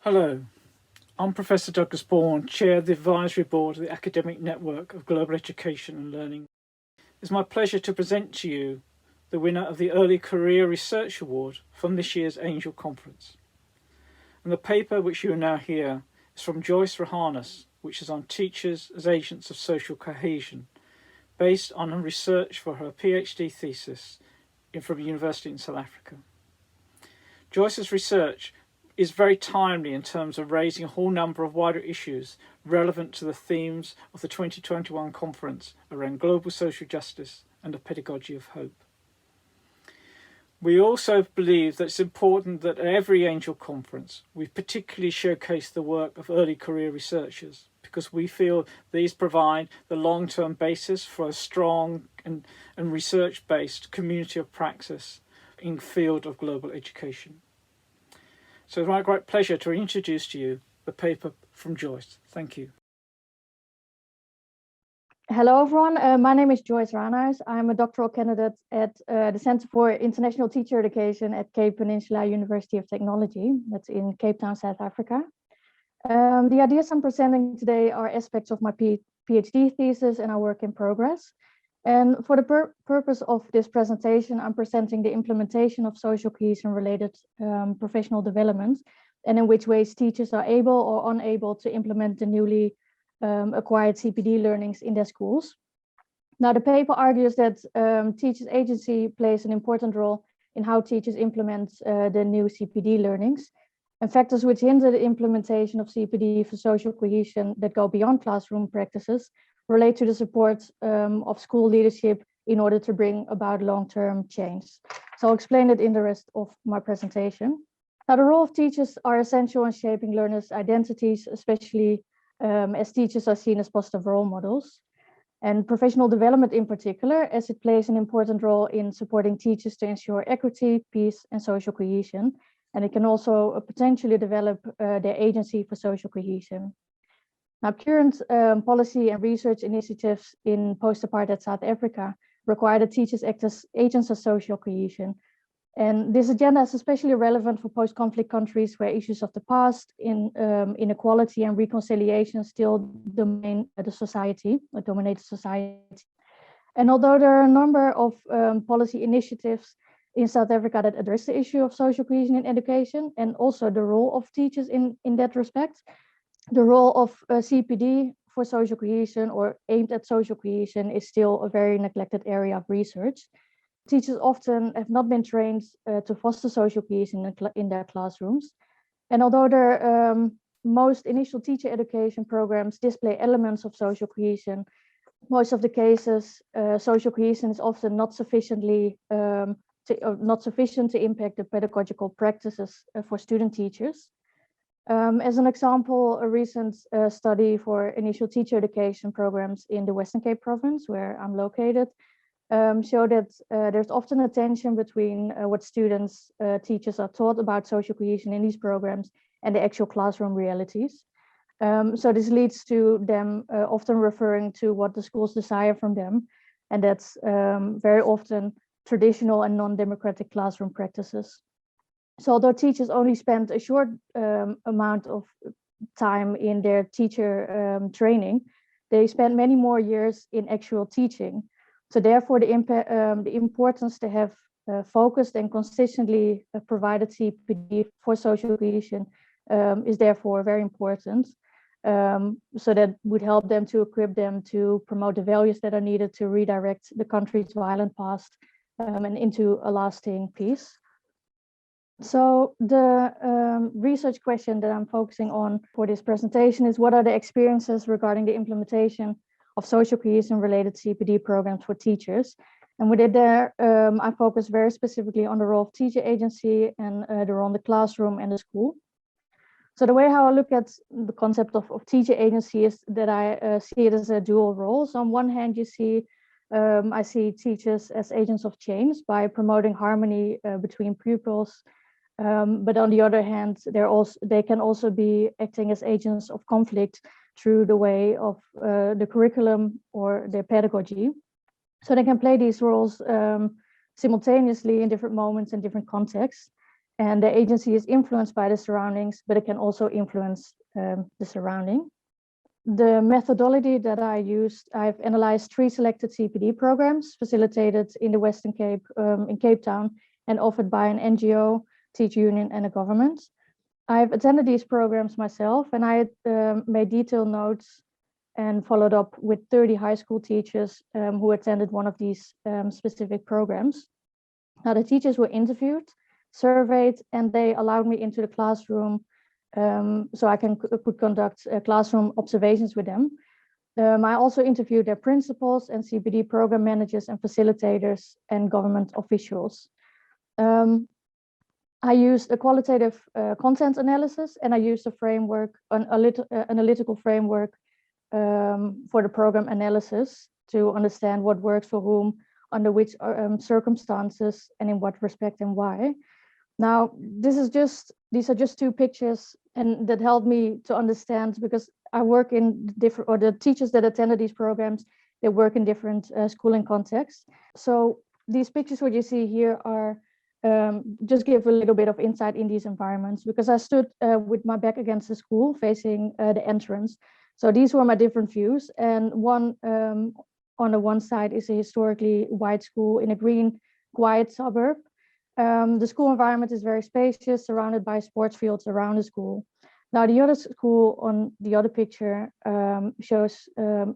Hello, I'm Professor Douglas Bourne, Chair of the Advisory Board of the Academic Network of Global Education and Learning. It's my pleasure to present to you the winner of the Early Career Research Award from this year's Angel Conference. And the paper which you will now hear is from Joyce Raanhuis, which is on teachers as agents of social cohesion, based on her research for her PhD thesis from a university in South Africa. Joyce's research is very timely in terms of raising a whole number of wider issues relevant to the themes of the 2021 conference around global social justice and the pedagogy of hope. We also believe that it's important that at every Angel Conference, we particularly showcase the work of early career researchers, because we feel these provide the long-term basis for a strong and research-based community of praxis in the field of global education. So it's my great pleasure to introduce to you the paper from Joyce. Thank you. Hello, everyone. My name is Joyce Raanhuis. I'm a doctoral candidate at the Center for International Teacher Education at Cape Peninsula University of Technology. That's in Cape Town, South Africa. The ideas I'm presenting today are aspects of my PhD thesis and our work in progress. And for the purpose of this presentation, I'm presenting the implementation of social cohesion related professional development, and in which ways teachers are able or unable to implement the newly acquired CPD learnings in their schools. Now, the paper argues that teachers' agency plays an important role in how teachers implement the new CPD learnings, and factors which hinder the implementation of CPD for social cohesion that go beyond classroom practices relate to the support of school leadership in order to bring about long-term change. So I'll explain it in the rest of my presentation. Now, the role of teachers are essential in shaping learners' identities, especially as teachers are seen as positive role models. And professional development in particular, as it plays an important role in supporting teachers to ensure equity, peace, and social cohesion. And it can also potentially develop their agency for social cohesion. Now, current policy and research initiatives in post-apartheid South Africa require that teachers act as agents of social cohesion. And this agenda is especially relevant for post-conflict countries where issues of the past, inequality and reconciliation still dominate the society. And although there are a number of policy initiatives in South Africa that address the issue of social cohesion in education, and also the role of teachers in that respect, the role of CPD for social cohesion or aimed at social cohesion is still a very neglected area of research. Teachers often have not been trained to foster social cohesion in their classrooms. And although most initial teacher education programs display elements of social cohesion, most of the cases, social cohesion is often not sufficient to impact the pedagogical practices for student teachers. As an example, a recent study for initial teacher education programs in the Western Cape province, where I'm located, showed that there's often a tension between what students, teachers are taught about social cohesion in these programs and the actual classroom realities. So this leads to them often referring to what the schools desire from them, and that's very often traditional and non-democratic classroom practices. So although teachers only spend a short amount of time in their teacher training, they spend many more years in actual teaching. So therefore, the importance to have focused and consistently provided CPD for social cohesion is therefore very important. So that would help them to equip them to promote the values that are needed to redirect the country's violent past and into a lasting peace. So the research question that I'm focusing on for this presentation is, what are the experiences regarding the implementation of social cohesion related CPD programs for teachers? And within there, I focus very specifically on the role of teacher agency and the role in the classroom and the school. So the way how I look at the concept of teacher agency is that I see it as a dual role. So on one hand, I see teachers as agents of change by promoting harmony between pupils. But on the other hand, they can also be acting as agents of conflict through the way of the curriculum or their pedagogy. So they can play these roles simultaneously in different moments and different contexts. And the agency is influenced by the surroundings, but it can also influence the surrounding. The methodology that I used, I've analyzed 3 selected CPD programs facilitated in the Western Cape, in Cape Town, and offered by an NGO, teacher union, and a government. I've attended these programs myself, and I made detailed notes and followed up with 30 high school teachers who attended one of these specific programs. Now, the teachers were interviewed, surveyed, and they allowed me into the classroom so I could conduct classroom observations with them. I also interviewed their principals and CPD program managers and facilitators and government officials. I used a qualitative content analysis, and I used a framework, an analytical framework for the program analysis to understand what works for whom, under which circumstances, and in what respect and why. Now, these are just 2 pictures, and that helped me to understand, because I work in different, or the teachers that attended these programs, they work in different schooling contexts. So these pictures, what you see here, are just give a little bit of insight in these environments, because I stood with my back against the school, facing the entrance. So these were my different views, and one on the one side is a historically white school in a green, quiet suburb. The school environment is very spacious, surrounded by sports fields around the school. Now, the other school on the other picture shows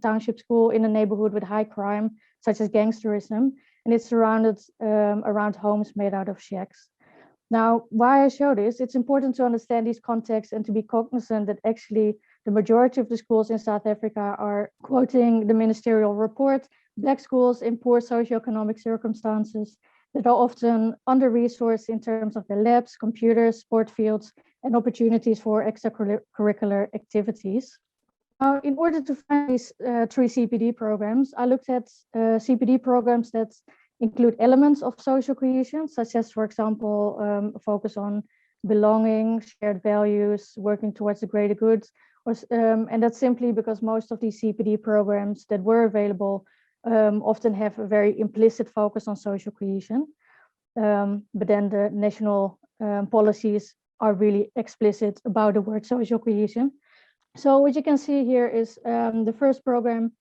township school in a neighborhood with high crime, such as gangsterism, and it's surrounded around homes made out of shacks. Now, why I show this, it's important to understand these contexts and to be cognizant that actually the majority of the schools in South Africa are, quoting the ministerial report, Black schools in poor socioeconomic circumstances that are often under-resourced in terms of their labs, computers, sport fields, and opportunities for extracurricular activities. Now, in order to find these 3 CPD programs, I looked at CPD programs that include elements of social cohesion, such as, for example, a focus on belonging, shared values, working towards the greater good. And that's simply because most of these CPD programs that were available often have a very implicit focus on social cohesion. But then the national policies are really explicit about the word social cohesion. So what you can see here is the first program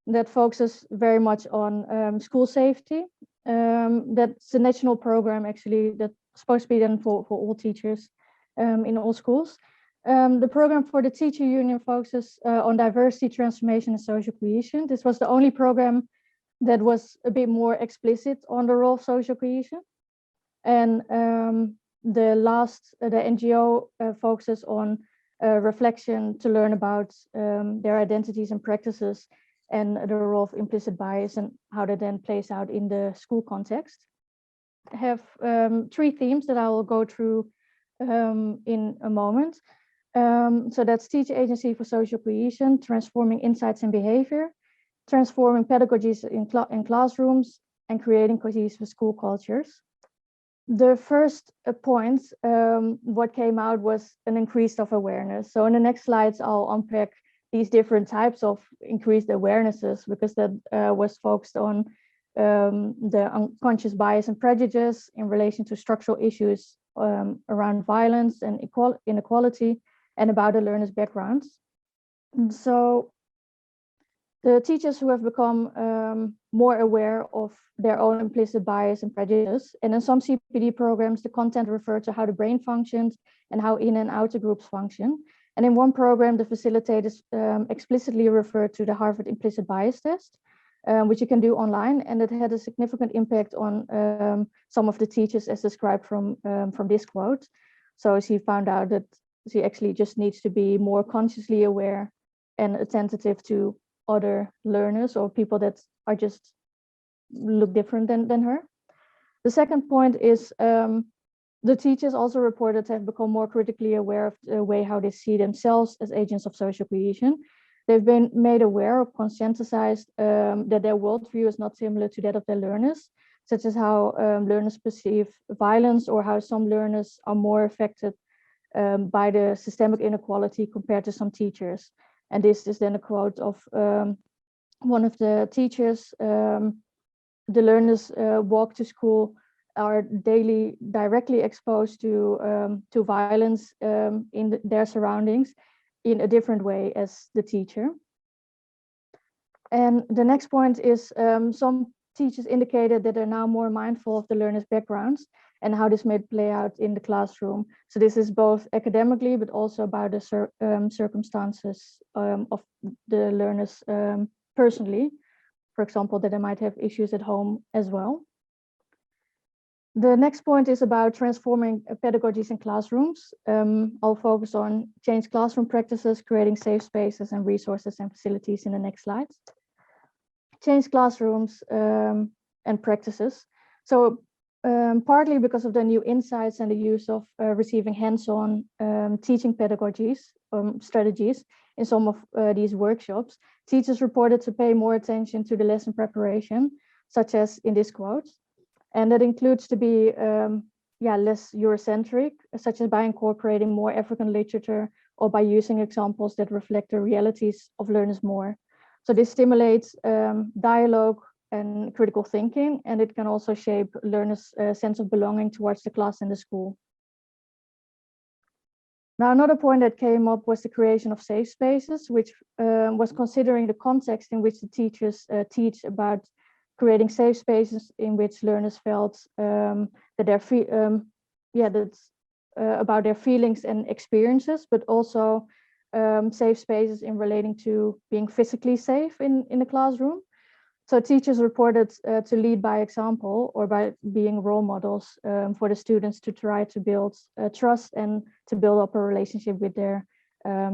that focuses very much on school safety. That's a national program, actually, that's supposed to be done for all teachers in all schools. The program for the teacher union focuses on diversity, transformation, and social cohesion. This was the only program that was a bit more explicit on the role of social cohesion. And the NGO focuses on reflection to learn about their identities and practices, and the role of implicit bias and how that then plays out in the school context. I have 3 themes that I will go through in a moment. So that's teacher agency for social cohesion, transforming insights and behavior, transforming pedagogies in classrooms, and creating cohesive school cultures. The first point, what came out was an increase of awareness. So in the next slides, I'll unpack these different types of increased awarenesses, because that was focused on the unconscious bias and prejudice in relation to structural issues around violence and inequality, and about the learners' backgrounds. So the teachers who have become more aware of their own implicit bias and prejudice, and in some CPD programs, the content referred to how the brain functions and how in and outer groups function. And in one program, the facilitators explicitly referred to the Harvard implicit bias test, which you can do online, and it had a significant impact on some of the teachers, as described from this quote. So she found out that she actually just needs to be more consciously aware and attentive to other learners or people that are just look different than her. The second point is the teachers also reported to have become more critically aware of the way how they see themselves as agents of social cohesion. They've been made aware or conscientized that their worldview is not similar to that of their learners, such as how learners perceive violence, or how some learners are more affected by the systemic inequality compared to some teachers. And this is then a quote of one of the teachers. The learners walk to school are directly exposed to violence in their surroundings in a different way as the teacher. And the next point is some teachers indicated that they're now more mindful of the learners' backgrounds and how this may play out in the classroom. So this is both academically, but also about the circumstances of the learners personally. For example, that they might have issues at home as well. The next point is about transforming pedagogies in classrooms. I'll focus on change classroom practices, creating safe spaces and resources and facilities in the next slides. Change classrooms and practices. So partly because of the new insights and the use of receiving hands-on teaching pedagogies, strategies in some of these workshops, teachers reported to pay more attention to the lesson preparation, such as in this quote. And that includes to be less Eurocentric, such as by incorporating more African literature or by using examples that reflect the realities of learners more. So this stimulates dialogue and critical thinking, and it can also shape learners' sense of belonging towards the class and the school. Now, another point that came up was the creation of safe spaces, which was considering the context in which the teachers teach about creating safe spaces in which learners felt that about their feelings and experiences, but also safe spaces in relating to being physically safe in the classroom. So teachers reported to lead by example or by being role models for the students to try to build trust and to build up a relationship with their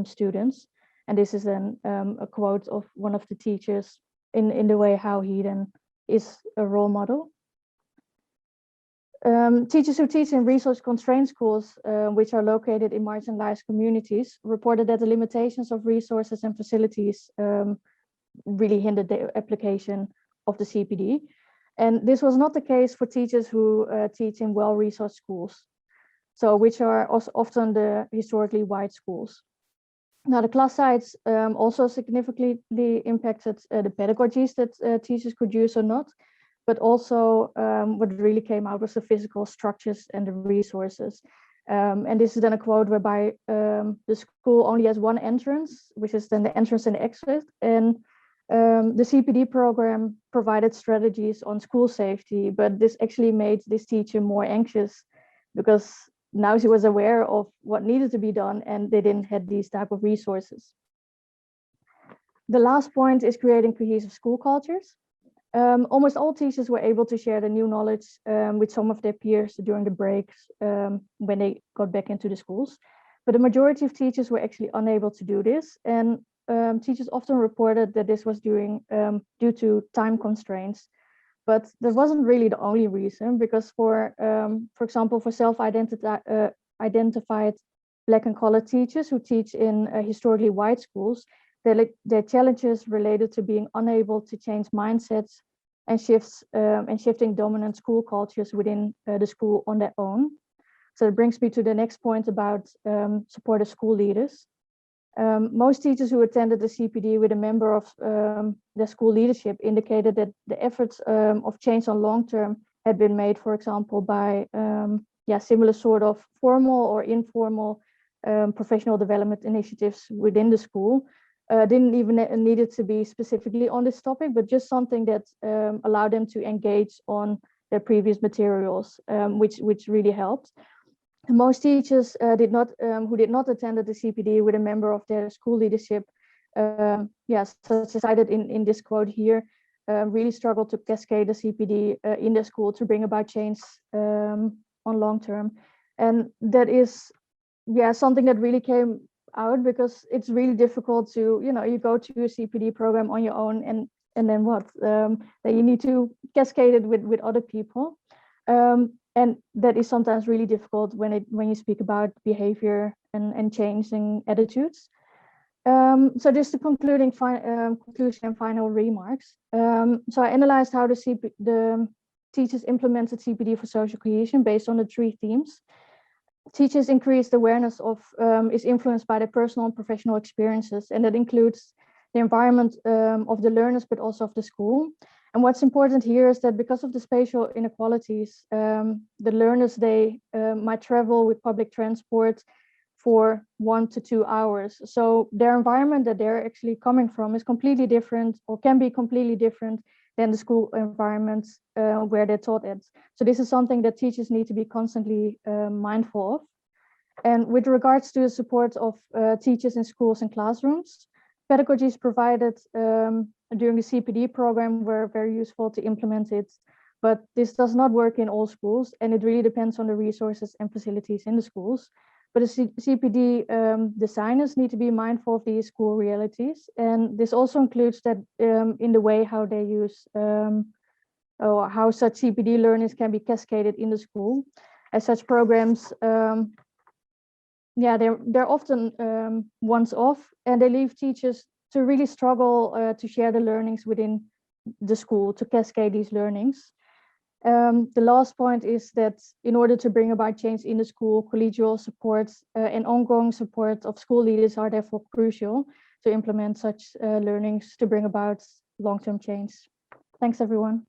students. And this is then a quote of one of the teachers in the way how he then is a role model. Teachers who teach in resource-constrained schools, which are located in marginalized communities, reported that the limitations of resources and facilities really hindered the application of the CPD. And this was not the case for teachers who teach in well-resourced schools, so which are also often the historically white schools. Now, the class size also significantly impacted the pedagogies that teachers could use or not, but also what really came out was the physical structures and the resources. And this is then a quote whereby the school only has one entrance, which is then the entrance and the exit. And the CPD program provided strategies on school safety, but this actually made this teacher more anxious because now she was aware of what needed to be done and they didn't have these type of resources. The last point is creating cohesive school cultures. Almost all teachers were able to share the new knowledge with some of their peers during the breaks when they got back into the schools. But the majority of teachers were actually unable to do this. And teachers often reported that this was due to time constraints. But that wasn't really the only reason, because for example, for self-identified Black and colored teachers who teach in historically white schools, their challenges related to being unable to change mindsets and shifting dominant school cultures within the school on their own. So it brings me to the next point about supportive school leaders. Most teachers who attended the CPD with a member of their school leadership indicated that the efforts of change on long term had been made, for example, by similar sort of formal or informal professional development initiatives within the school. Didn't even needed to be specifically on this topic, but just something that allowed them to engage on their previous materials, which really helped. Most teachers who did not attend the CPD with a member of their school leadership, such as cited in this quote here, really struggled to cascade the CPD in their school to bring about change on long term. And that is something that really came out because it's really difficult to, you go to a CPD program on your own and then what? Then you need to cascade it with other people. And that is sometimes really difficult when you speak about behavior and changing attitudes. So just the conclusion and final remarks. So I analyzed how the teachers implemented CPD for social cohesion based on the 3 themes. Teachers' increased awareness is influenced by their personal and professional experiences, and that includes the environment of the learners, but also of the school. And what's important here is that because of the spatial inequalities, the learners, they might travel with public transport for 1 to 2 hours. So their environment that they're actually coming from is completely different, or can be completely different than the school environment where they're taught at. So this is something that teachers need to be constantly mindful of. And with regards to the support of teachers in schools and classrooms, pedagogies provided during the CPD program were very useful to implement it, but this does not work in all schools, and it really depends on the resources and facilities in the schools. But the CPD designers need to be mindful of these school realities, and this also includes that in the way how they use or how such CPD learnings can be cascaded in the school, as such programs. They're often once-off, and they leave teachers to really struggle to share the learnings within the school, to cascade these learnings. The last point is that in order to bring about change in the school, collegial support and ongoing support of school leaders are therefore crucial to implement such learnings to bring about long-term change. Thanks, everyone.